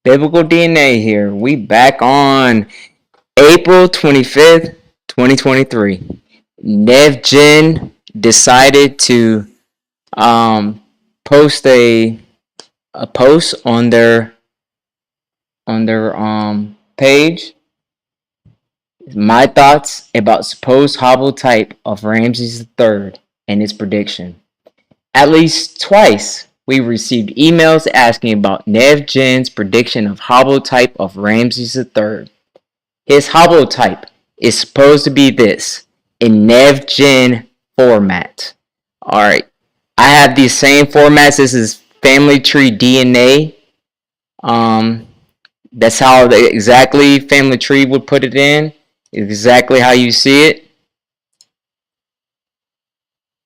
Biblical DNA here. We back on April 25th, 2023. NevGen decided to post a post on their page. My thoughts about supposed haplotype of Ramses III and his prediction. At least twice, we received emails asking about NevGen's prediction of haplotype of Ramses III. His haplotype is supposed to be this, in NevGen format. Alright, I have these same formats. This is family tree DNA. That's how exactly family tree would put it in. Exactly how you see it.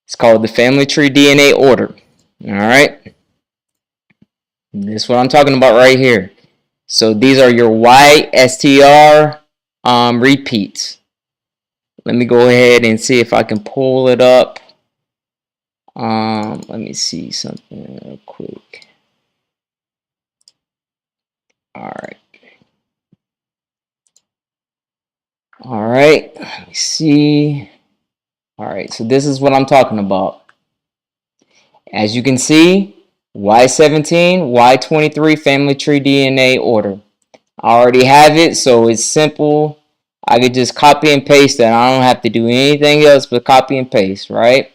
It's called the family tree DNA order. Alright. This is what I'm talking about right here. So these are your YSTR repeats. Let me go ahead and see if I can pull it up. Let me see something real quick. Alright. Alright, let me see. Alright, so this is what I'm talking about. As you can see, Y17, Y23 family tree DNA order. I already have it, so it's simple. I could just copy and paste that. I don't have to do anything else but copy and paste, right?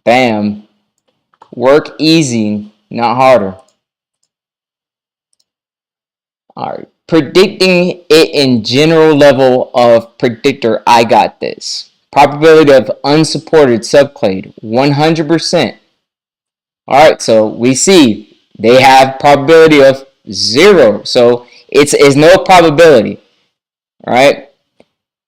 Bam. Work easy, not harder. Alright, predicting it in general level of predictor, I got this. Probability of unsupported subclade, 100%. Alright, so we see they have probability of 0. So it's no probability. Alright.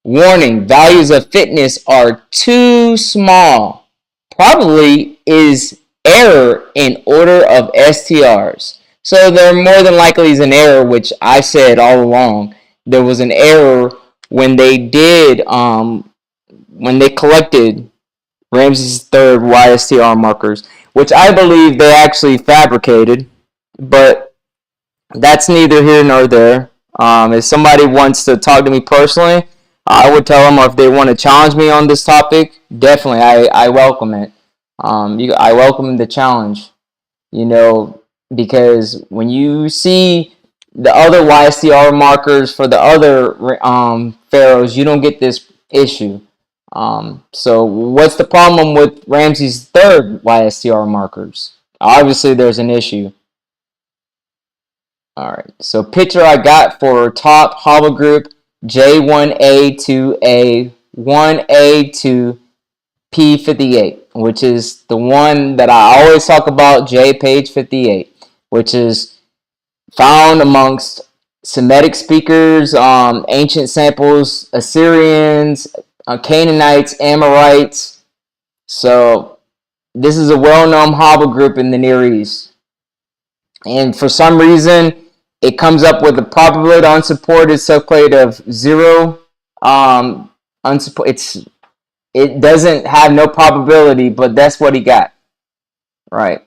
Warning, values of fitness are too small. Probably is error in order of STRs. So there more than likely is an error, which I said all along. There was an error when they did when they collected Ramses III YSTR markers, which I believe they actually fabricated, but that's neither here nor there. If somebody wants to talk to me personally, I would tell them, or if they want to challenge me on this topic, definitely, I welcome it. I welcome the challenge, because when you see the other YSTR markers for the other pharaohs, you don't get this issue. So what's the problem with Ramses III YSTR markers? Obviously, there's an issue. Alright, so picture I got for top Haplogroup J1a2a1a2 P58, which is the one that I always talk about, J page 58, which is found amongst Semitic speakers, ancient samples, Assyrians, Canaanites, Amorites. So this is a well-known haplogroup in the Near East. And for some reason, it comes up with a probability unsupported subclade of 0. It doesn't have no probability, but that's what he got. Right.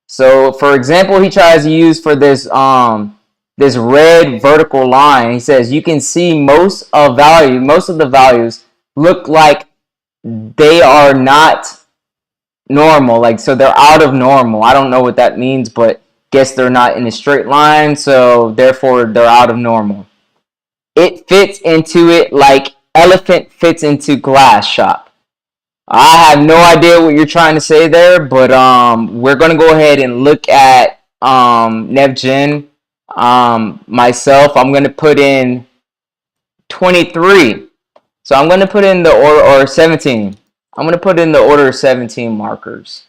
So, for example, he tries to use for this this red vertical line. He says you can see most of the values look like they are not normal, like, so they're out of normal. I don't know what that means, but guess they're not in a straight line, so therefore they're out of normal. It fits into it like elephant fits into glass shop. I have no idea what you're trying to say there, but we're gonna go ahead and look at NevGen. Myself, I'm gonna put in 23. So I'm gonna put in the order, or 17. I'm going to put in the order of 17 markers.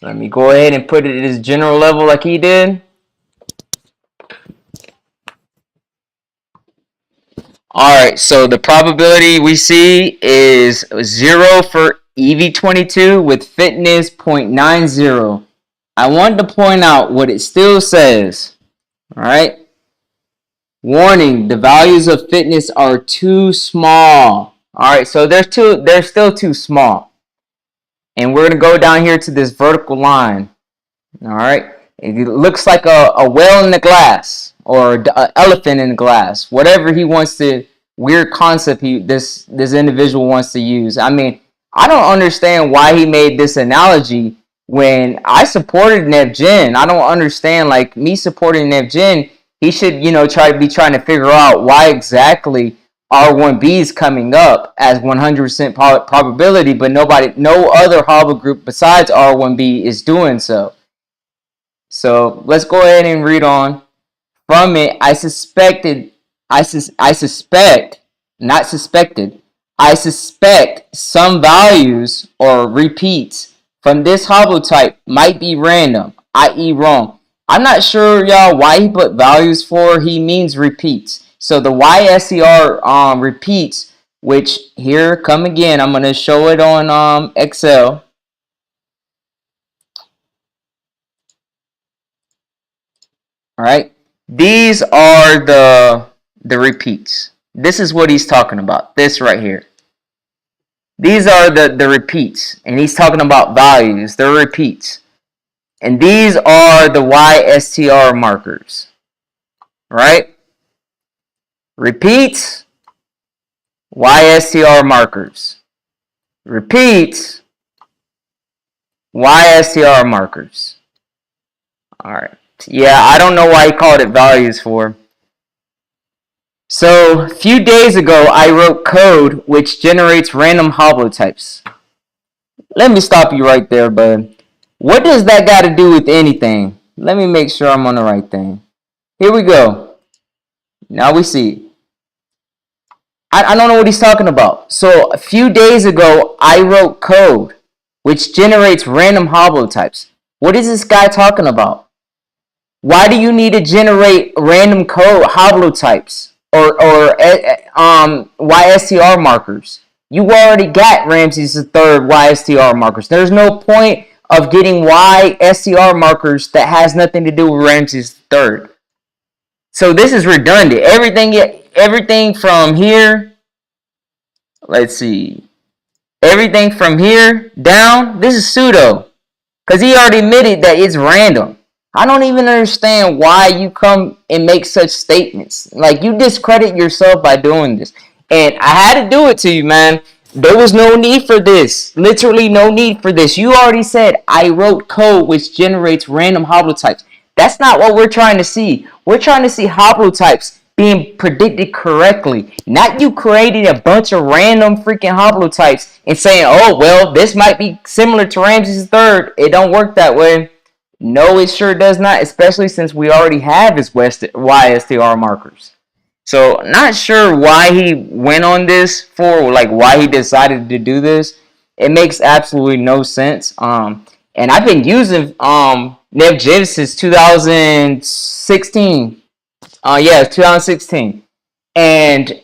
Let me go ahead and put it at his general level like he did. Alright, so the probability we see is 0 for EV22 with fitness 0.90. I want to point out what it still says. Alright. Warning, the values of fitness are too small. All right, so they're still too small. And we're going to go down here to this vertical line. All right, it looks like a whale in the glass or an elephant in the glass, whatever he wants to, weird concept this individual wants to use. I mean, I don't understand why he made this analogy when I supported NevGen. I don't understand, like, me supporting NevGen, he should, trying to figure out why exactly R1B is coming up as 100% probability, but no other haplogroup besides R1B is doing so. So let's go ahead and read on. From it, I suspect, not suspected, I suspect some values or repeats from this haplotype might be random, i.e. wrong. I'm not sure, y'all, why he put values for. He means repeats. So the YSCR repeats, which here come again. I'm going to show it on Excel. All right. These are the repeats. This is what he's talking about. This right here. These are the repeats. And he's talking about values. They're repeats. And these are the YSTR markers. Right? Repeats. YSTR markers. Repeats. YSTR markers. Alright. Yeah, I don't know why he called it values for. So, a few days ago, I wrote code which generates random haplotypes. Let me stop you right there, bud. What does that got to do with anything? Let me make sure I'm on the right thing. Here we go. Now we see. I don't know what he's talking about. So, a few days ago, I wrote code which generates random haplotypes. What is this guy talking about? Why do you need to generate random code haplotypes or YSTR markers? You already got Ramses III YSTR markers. There's no point of getting YSTR markers that has nothing to do with Ramses III. So this is redundant. Everything from here, let's see. Everything from here down, this is pseudo. Because he already admitted that it's random. I don't even understand why you come and make such statements. Like, you discredit yourself by doing this. And I had to do it to you, man. There was no need for this. Literally no need for this. You already said, I wrote code which generates random haplotypes. That's not what we're trying to see. We're trying to see haplotypes being predicted correctly. Not you creating a bunch of random freaking haplotypes and saying, oh, well, this might be similar to Ramses III. It don't work that way. No, it sure does not, especially since we already have his YSTR markers. So, not sure why he went on this for, like, why he decided to do this. It makes absolutely no sense. And I've been using NevGen since 2016. Yeah, 2016. And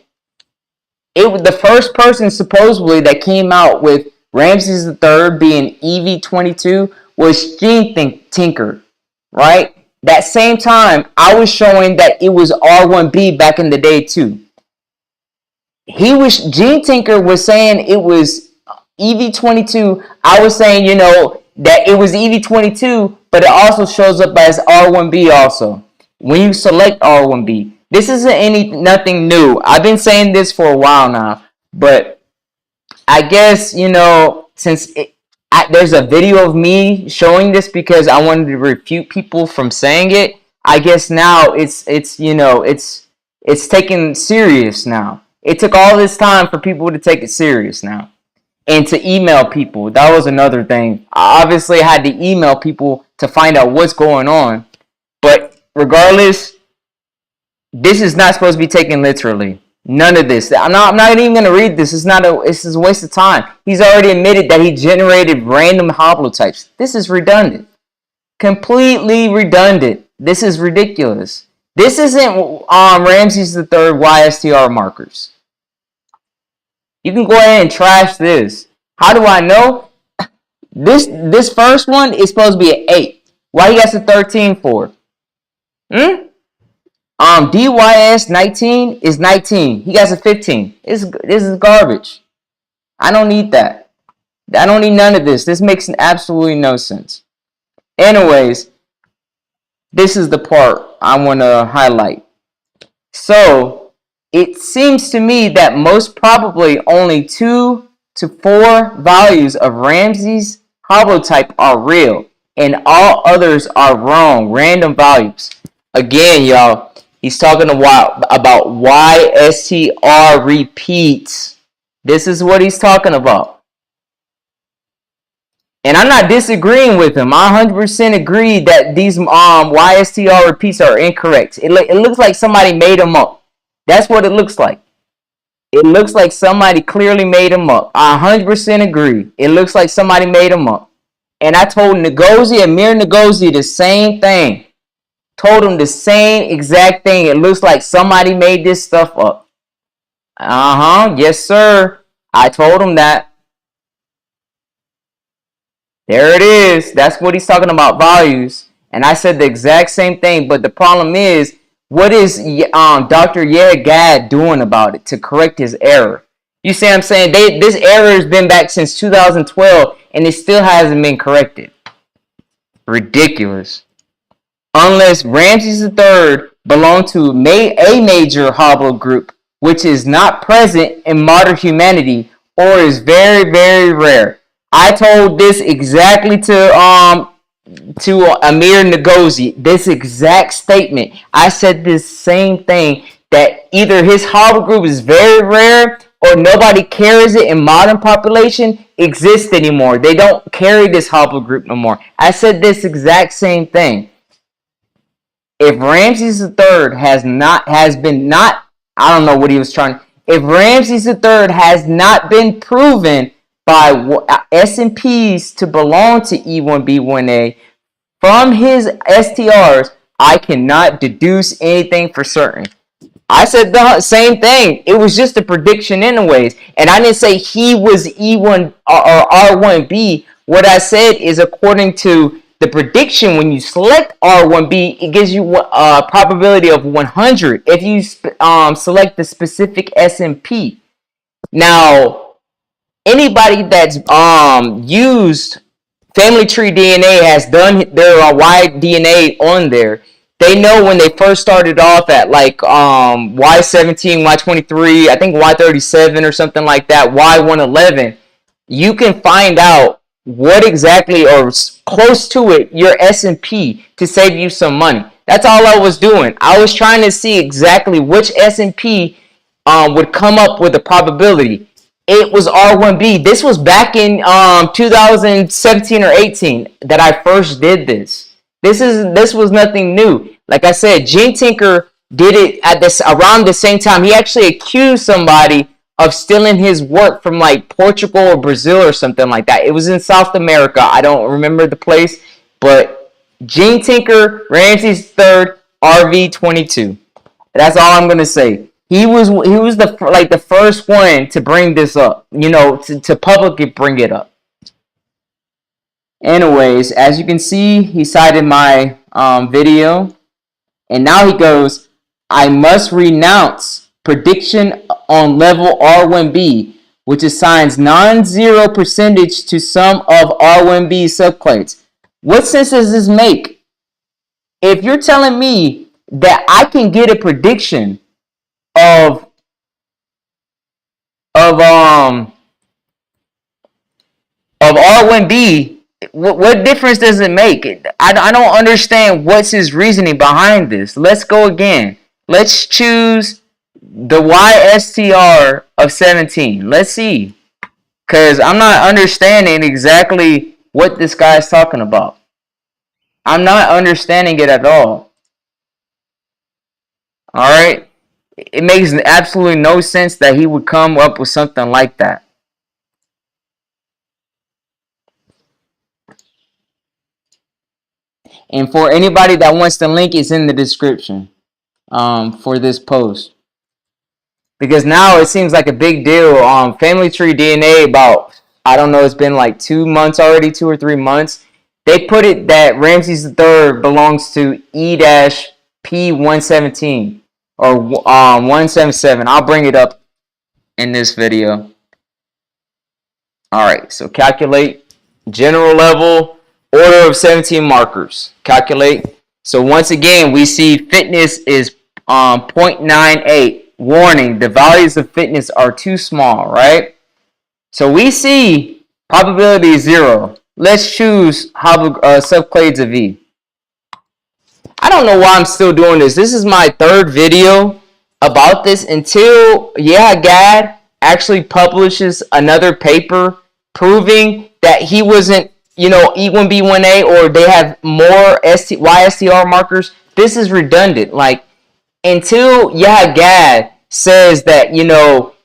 the first person supposedly that came out with Ramses III being EV22 was Gene Tinker, right? That same time, I was showing that it was R1B back in the day too. Gene Tinker was saying it was EV22. I was saying, that it was EV22, but it also shows up as R1B also. When you select R1B. This isn't nothing new. I've been saying this for a while now, but I guess, since there's a video of me showing this because I wanted to refute people from saying it, I guess now it's taken serious now. It took all this time for people to take it serious now. And to email people. That was another thing. I obviously had to email people to find out what's going on. But regardless, this is not supposed to be taken literally. None of this. I'm not even going to read this. It's a waste of time. He's already admitted that he generated random haplotypes. This is redundant. Completely redundant. This is ridiculous. This isn't Ramses III YSTR markers. You can go ahead and trash this. How do I know? This first one is supposed to be an 8. Why he got a 13 for? DYS 19 is 19. He got a 15. This is garbage. I don't need that. I don't need none of this. This makes absolutely no sense. Anyways, this is the part I want to highlight. So it seems to me that most probably only 2 to 4 values of Ramses' haplotype are real, and all others are wrong, random values. Again, y'all, he's talking about why STR repeats. This is what he's talking about. And I'm not disagreeing with him. I 100% agree that these YSTR repeats are incorrect. It looks like somebody made them up. That's what it looks like. It looks like somebody clearly made them up. I 100% agree. It looks like somebody made them up. And I told Amir Ngozi the same thing. Told him the same exact thing. It looks like somebody made this stuff up. Yes, sir. I told him that. There it is. That's what he's talking about, values. And I said the exact same thing. But the problem is, what is Dr. Gad doing about it to correct his error? You see what I'm saying? This error has been back since 2012, and it still hasn't been corrected. Ridiculous. Unless Ramses III belonged to a major haplogroup, which is not present in modern humanity or is very, very rare. I told this exactly to Amir Ngozi, this exact statement. I said this same thing, that either his haplogroup is very rare or nobody carries it in modern population exists anymore. They don't carry this haplogroup no more. I said this exact same thing. If Ramses III I don't know what he was trying. If Ramses III has not been proven by S&Ps to belong to E1B1A from his STRs, I cannot deduce anything for certain. I said the same thing. It was just a prediction anyways. And I didn't say he was E1 or R1B. What I said is according to the prediction, when you select R1B, it gives you a probability of 100 if you select the specific S&P. Now, anybody that's used Family Tree DNA has done their Y-DNA on there. They know when they first started off at like Y17, Y23, I think Y37 or something like that, Y111. You can find out what exactly or close to it your S&P to save you some money. That's all I was doing. I was trying to see exactly which S&P would come up with a probability. It was R1B. This was back in 2017 or 18 that I first did this. This was nothing new. Like I said, Gene Tinker did it at around the same time. He actually accused somebody of stealing his work from like Portugal or Brazil or something like that. It was in South America. I don't remember the place, but Gene Tinker, Ramses III, RV22. That's all I'm gonna say. He was the first one to bring this up, to publicly bring it up. Anyways, as you can see, he cited my video, and now he goes, I must renounce prediction on level R1B, which assigns non-zero percentage to some of R1B subclades. What sense does this make? If you're telling me that I can get a prediction of R1B, what difference does it make? I don't understand what's his reasoning behind this. Let's go again. Let's choose the YSTR of 17. Let's see. Because I'm not understanding exactly what this guy is talking about. I'm not understanding it at all. Alright? It makes absolutely no sense that he would come up with something like that. And for anybody that wants the link, it's in the description for this post. Because now it seems like a big deal. Family Tree DNA, about, I don't know, it's been like 2 months already, 2 or 3 months. They put it that Ramses III belongs to E-P117 or 177. I'll bring it up in this video. All right, so calculate general level, order of 17 markers. Calculate. So once again, we see fitness is 0.98. Warning, the values of fitness are too small, right? So we see probability is 0. Let's choose subclades of E. I don't know why I'm still doing this. This is my third video about this until Gad actually publishes another paper proving that he wasn't, E1B1A, or they have more YSTR markers. This is redundant. Like, until Gad says that,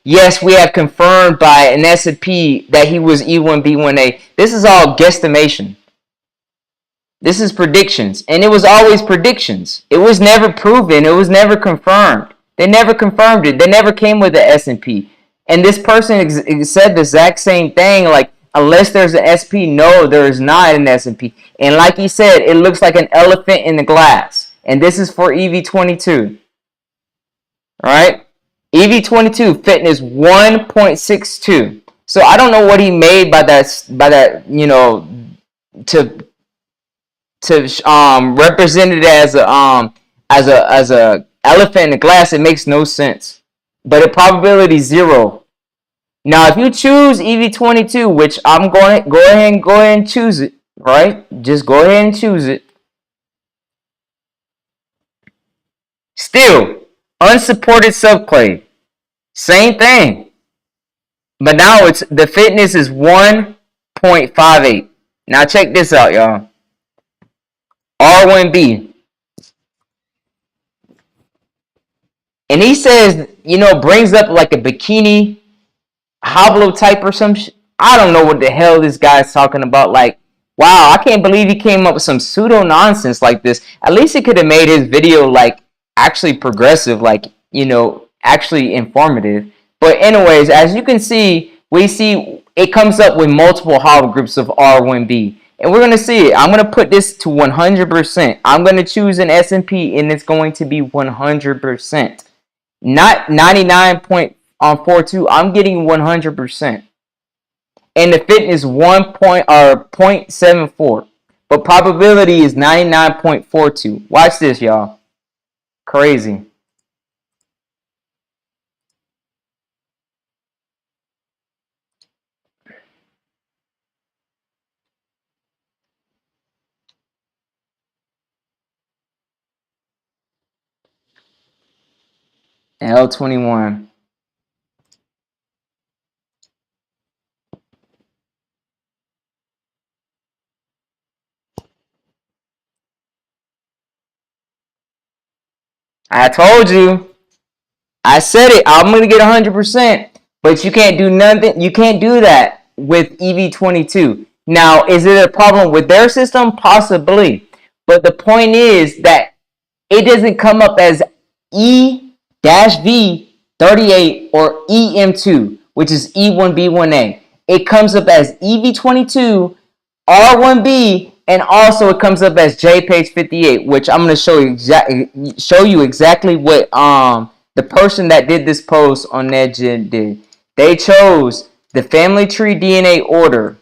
yes, we have confirmed by an S&P that he was E1B1A, this is all guesstimation. This is predictions, and it was always predictions. It was never proven. It was never confirmed. They never confirmed it. They never came with the S&P. And this person said the exact same thing, like, unless there's an SP, no, there is not an S&P. And like he said, it looks like an elephant in the glass. And this is for EV22. Right? EV22 fitness 1.62. So I don't know what he made by that, to represent it as a elephant in the glass. It makes no sense. But the probability is 0. Now, if you choose EV22, which I'm going to go ahead and choose it, right? Just go ahead and choose it. Still, unsupported subclade, same thing. But now the fitness is 1.58. Now check this out, y'all. R1B. And he says, brings up like a bikini haplotype or some shit. I don't know what the hell this guy's talking about. Like, wow, I can't believe he came up with some pseudo nonsense like this. At least he could have made his video like actually progressive, like, actually informative. But anyways, as you can see, we see it comes up with multiple haplogroups of R1B. And we're going to see it. I'm going to put this to 100%. I'm going to choose an S&P, and it's going to be 100%. Not 99.42. I'm getting 100%. And the fitness 0.74. But probability is 99.42. Watch this, y'all. Crazy. L21. I told you. I said it. I'm going to get 100%. But you can't do nothing. You can't do that with EV22. Now, is it a problem with their system? Possibly. But the point is that it doesn't come up as E-V38 or EM2, which is E1B1A. It comes up as EV22, R1B, and also it comes up as JPage58, which I'm going to show you exactly what the person that did this post on NevGen did. They chose the family tree DNA order.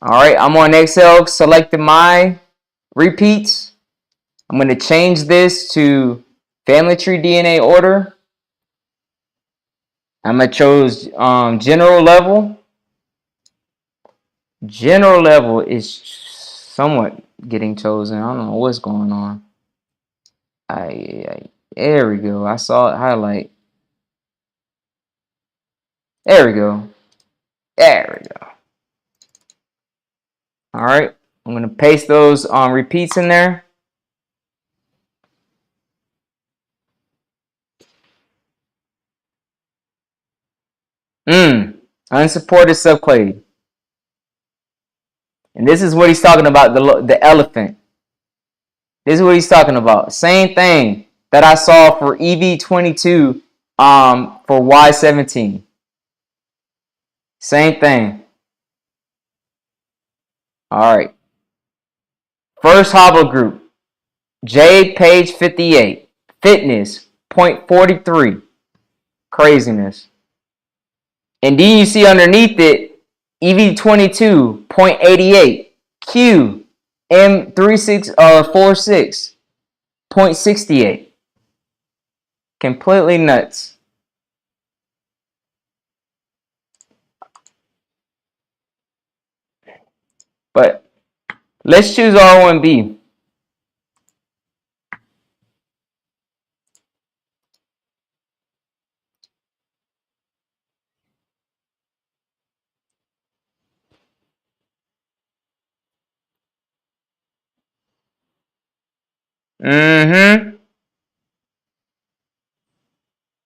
All right, I'm on Excel, selected my repeats. I'm going to change this to family tree DNA order. I'm going to choose general level. General level is somewhat getting chosen. I don't know what's going on. There we go. I saw it highlight. There we go. There we go. All right. I'm going to paste those repeats in there. Unsupported subclade. And this is what he's talking about, the elephant. This is what he's talking about. Same thing that I saw for EV22 for Y17. Same thing. All right. First haplogroup, JPage58. Fitness, 0.43. Craziness. And then you see underneath it, EV22.88, Q M46 46.68. Completely nuts. But let's choose R1B.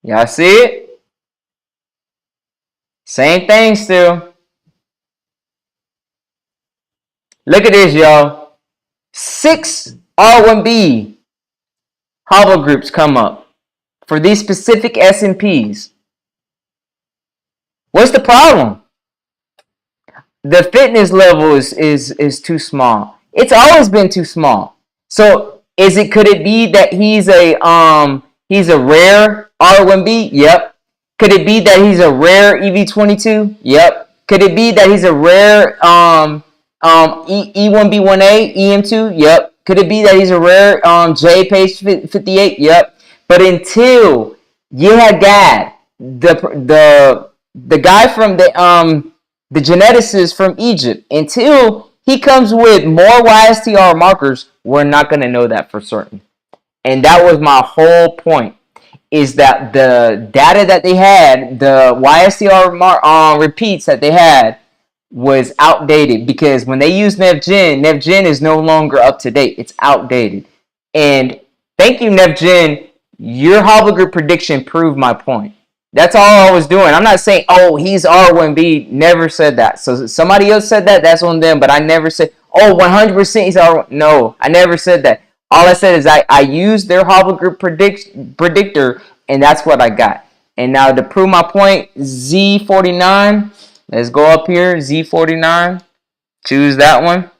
Y'all see it? Same thing still. Look at this, y'all. 6 R1B haplogroups come up for these specific SNPs. What's the problem? The fitness level is too small. It's always been too small. So could it be that he's a rare R1B? Yep. Could it be that he's a rare EV22? Yep. Could it be that he's a rare E1B1A EM2? Yep. Could it be that he's a rare J page 58? Yep. But until you had the guy from the geneticist from Egypt, until he comes with more YSTR markers, we're not going to know that for certain. And that was my whole point, is that the data that they had, the YSTR repeats that they had, was outdated, because when they use NevGen is no longer up to date. It's outdated. And thank you, NevGen. Your haplogroup prediction proved my point. That's all I was doing. I'm not saying, oh, he's R1B. Never said that. So somebody else said that. That's on them. But I never said, oh, 100% he's R1B. No, I never said that. All I said is I used their haplogroup predictor, and that's what I got. And now to prove my point, Z49. Let's go up here. Z49. Choose that one.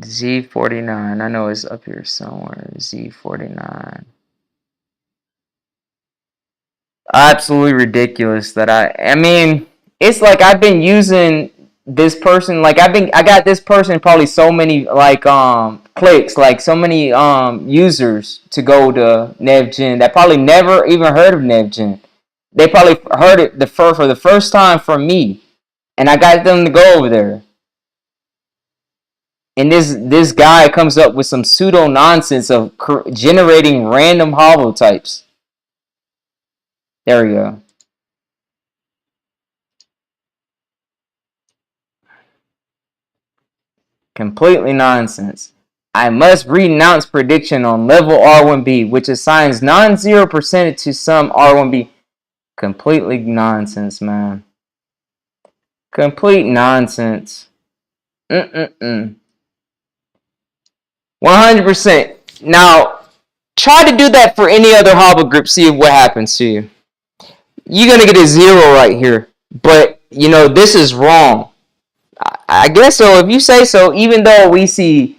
Z49. I know it's up here somewhere. Z49. Absolutely ridiculous that I mean, it's like I've been using this person, like I got this person probably so many like clicks, like so many users to go to NevGen that probably never even heard of NevGen. They probably heard it for the first time from me, and I got them to go over there. And this guy comes up with some pseudo nonsense of generating random haplotypes. There we go. Completely nonsense. I must renounce prediction on level R1B, which assigns non-zero percentage to some R1B. Completely nonsense, man. Complete nonsense. 100%. Now, try to do that for any other haplogroup. See what happens to you. You're going to get a 0 right here. But, you know, this is wrong. I guess so. If you say so, even though we see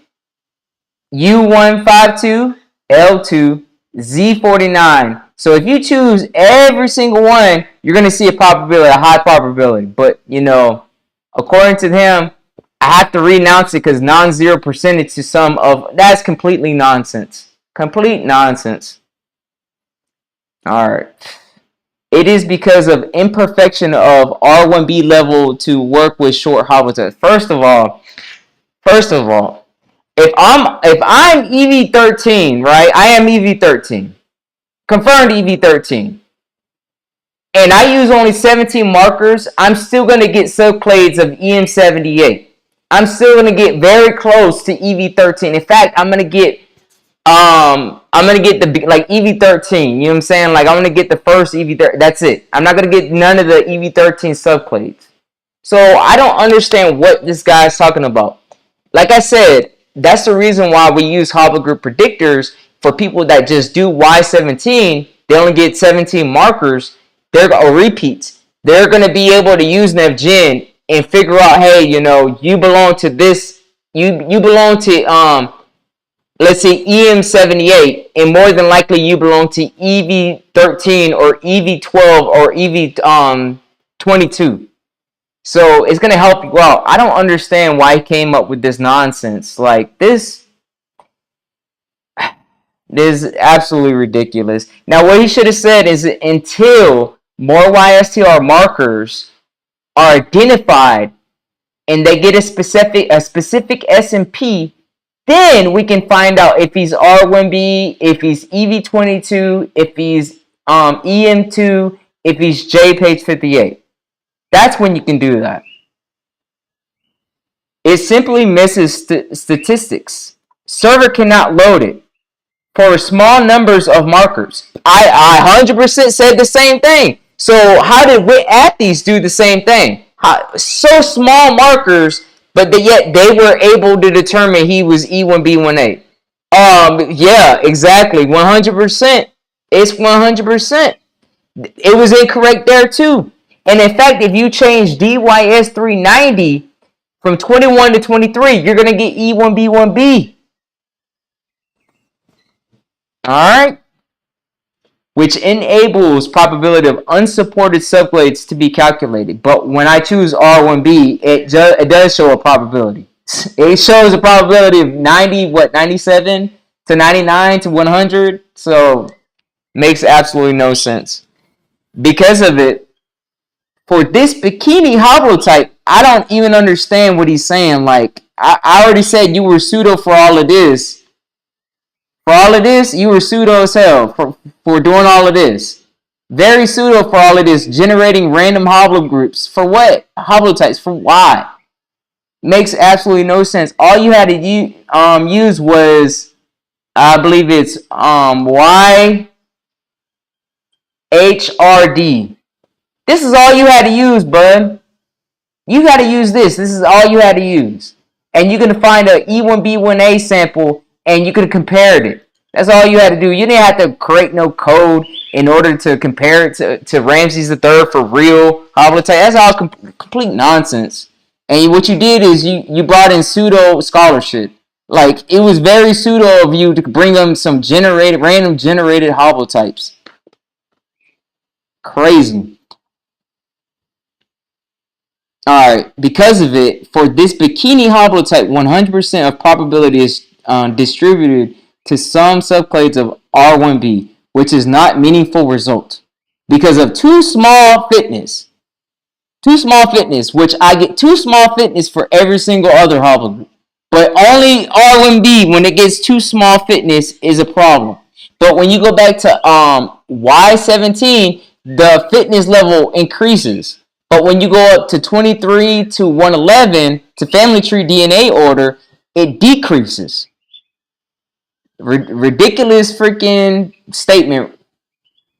U152, L2, Z49. So if you choose every single one, you're going to see a probability, a high probability. But, you know, according to him, I have to renounce it because non-zero percentage to some of, that's completely nonsense. Complete nonsense. All right. It is because of imperfection of R1B level to work with short haplotypes. First of all, if I'm EV13, right? I am EV13. Confirmed EV13. And I use only 17 markers, I'm still going to get subclades of EM78. I'm still going to get very close to EV13. In fact, I'm going to get the like EV13, you know what I'm saying? Like I'm going to get the first EV13. That's it. I'm not going to get none of the EV13 subclades. So I don't understand what this guy is talking about. Like I said, that's the reason why we use haplogroup predictors for people that just do Y17. They only get 17 markers. Or repeats. They're going to be able to use NevGen and figure out, hey, you know, you belong to this. You belong to let's say EM78, and more than likely you belong to EV13 or EV12 or EV22. So it's gonna help you out. I don't understand why he came up with this nonsense. Like this is absolutely ridiculous. Now what he should have said is until more YSTR markers are identified and they get a specific SMP, then we can find out if he's R1B, if he's EV22, if he's EM2, if he's J page 58. That's when you can do that. It simply misses statistics. Server cannot load it for small numbers of markers. I 100% said the same thing. So how did Wit Athletes do the same thing? So small markers, but yet they were able to determine he was E1B1A. Yeah, exactly. 100%. It's 100%. It was incorrect there too. And in fact, if you change DYS390 from 21 to 23, you're going to get E1B1B. Alright? Which enables probability of unsupported subclades to be calculated. But when I choose R1B, it does show a probability. It shows a probability of 97 to 99 to 100. So, makes absolutely no sense. Because of it, for this bikini haplotype, I don't even understand what he's saying. Like, I already said you were pseudo for all of this. For all of this, you were pseudo as hell for doing all of this. Very pseudo for all of this, generating random haplogroups. For what? Haplotypes. For why? Makes absolutely no sense. All you had to use was, I believe it's YHRD. This is all you had to use, bud. You got to use this. This is all you had to use. And you're going to find an E1B1A sample and you could have compared it. That's all you had to do. You didn't have to create no code in order to compare it to Ramses III for real haplotype. That's all complete nonsense. And what you did is you brought in pseudo scholarship. Like, it was very pseudo of you to bring them some random generated haplotypes. Crazy. Alright, because of it, for this bikini haplotype, 100% of probability is distributed to some subclades of R1b, which is not meaningful result. Because of too small fitness, which I get too small fitness for every single other haplogroup. But only R1b, when it gets too small fitness, is a problem. But when you go back to Y17, the fitness level increases. But when you go up to 23 to 111 to family tree DNA order, it decreases. Ridiculous freaking statement.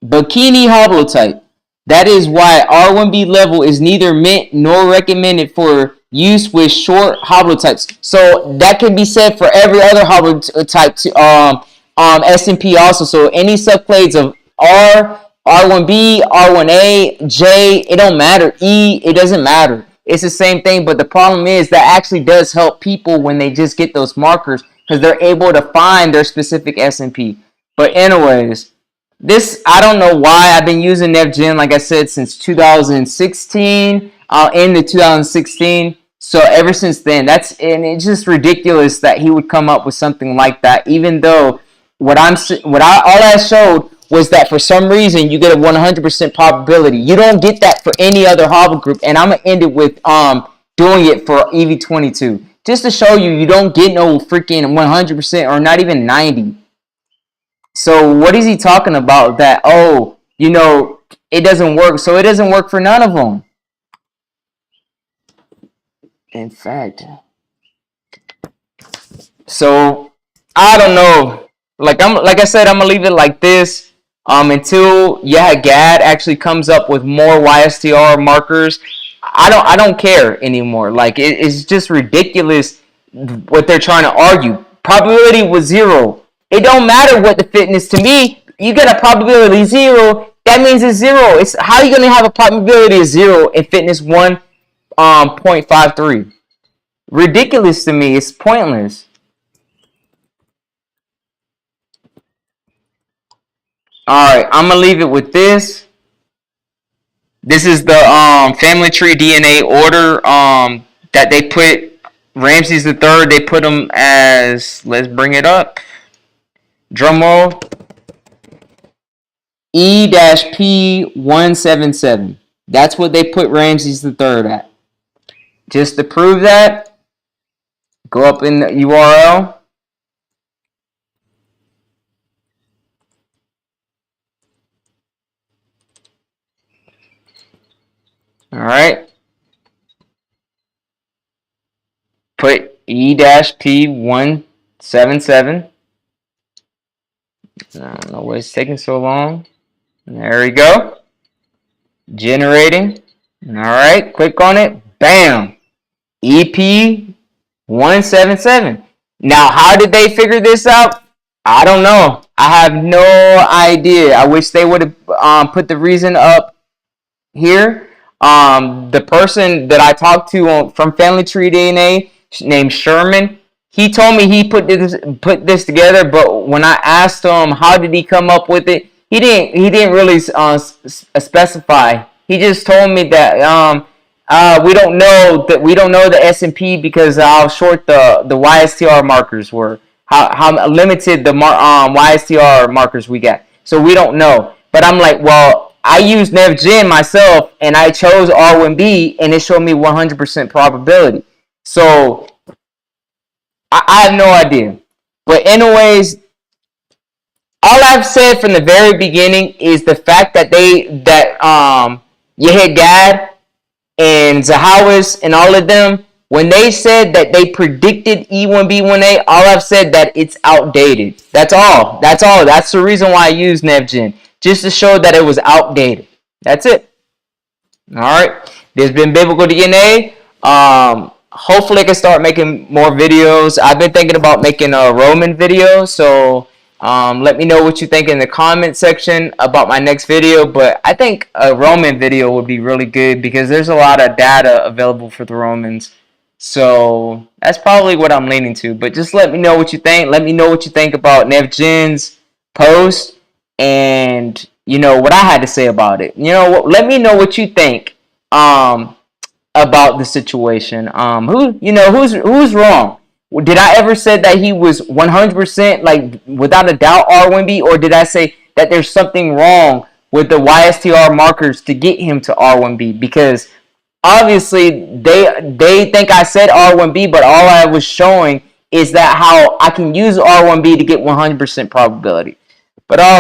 Bikini haplotype. That is why R1b level is neither meant nor recommended for use with short haplotypes. So that can be said for every other haplotype to SMP also. So any subclades of R, R1b, R1a, J, it don't matter. E, it doesn't matter. It's the same thing, but the problem is that actually does help people when they just get those markers because they're able to find their specific SMP. But anyways, this, I don't know why I've been using NevGen, like I said, since 2016, into 2016. So ever since then, and it's just ridiculous that he would come up with something like that, even though all I showed was that for some reason you get a 100% probability. You don't get that for any other haplogroup, and I'm gonna end it with doing it for EV22, just to show you don't get no freaking 100% or not even 90. So what is he talking about? That it doesn't work. So it doesn't work for none of them. In fact, so I don't know. Like I said, I'm gonna leave it like this. Until GAD actually comes up with more YSTR markers. I don't care anymore. Like it's just ridiculous what they're trying to argue. Probability was 0. It don't matter what the fitness to me. You get a probability 0. That means it's 0. It's how are you gonna have a probability of 0 and fitness 1.53? Ridiculous to me. It's pointless. Alright, I'm gonna leave it with this. This is the family tree DNA order that they put Ramses III. They put him as, let's bring it up. Drum roll. E-P177. That's what they put Ramses III at. Just to prove that, go up in the URL. Alright. Put E-P177. I don't know why it's taking so long. There we go. Generating. Alright, click on it. Bam! EP177. Now, how did they figure this out? I don't know. I have no idea. I wish they would have put the reason up here. The person that I talked to from Family Tree DNA named Sherman, he told me he put this together, but when I asked him how did he come up with it, he didn't really specify. He just told me that we don't know the S&P because how short the YSTR markers were, how limited the YSTR markers we got. So we don't know. But I'm like, well, I used NevGen myself, and I chose R1B, and it showed me 100% probability. So I have no idea. But anyways, all I've said from the very beginning is the fact that Yehid and Zahawis and all of them, when they said that they predicted E1B1A, all I've said that it's outdated. That's all. That's all. That's the reason why I use NevGen, just to show that it was outdated. That's it. All right. This has been Biblical DNA. Hopefully I can start making more videos. I've been thinking about making a Roman video, so let me know what you think in the comment section about my next video. But I think a Roman video would be really good because there's a lot of data available for the Romans. So that's probably what I'm leaning to. But just let me know what you think. Let me know what you think about NevGen's post and what I had to say about it. Let me know what you think about the situation. Who's wrong? Did I ever say that he was 100% like without a doubt R1B, or did I say that there's something wrong with the YSTR markers to get him to R1B? Because obviously they think I said R1B, but all I was showing is that how I can use R1B to get 100% probability. But all right.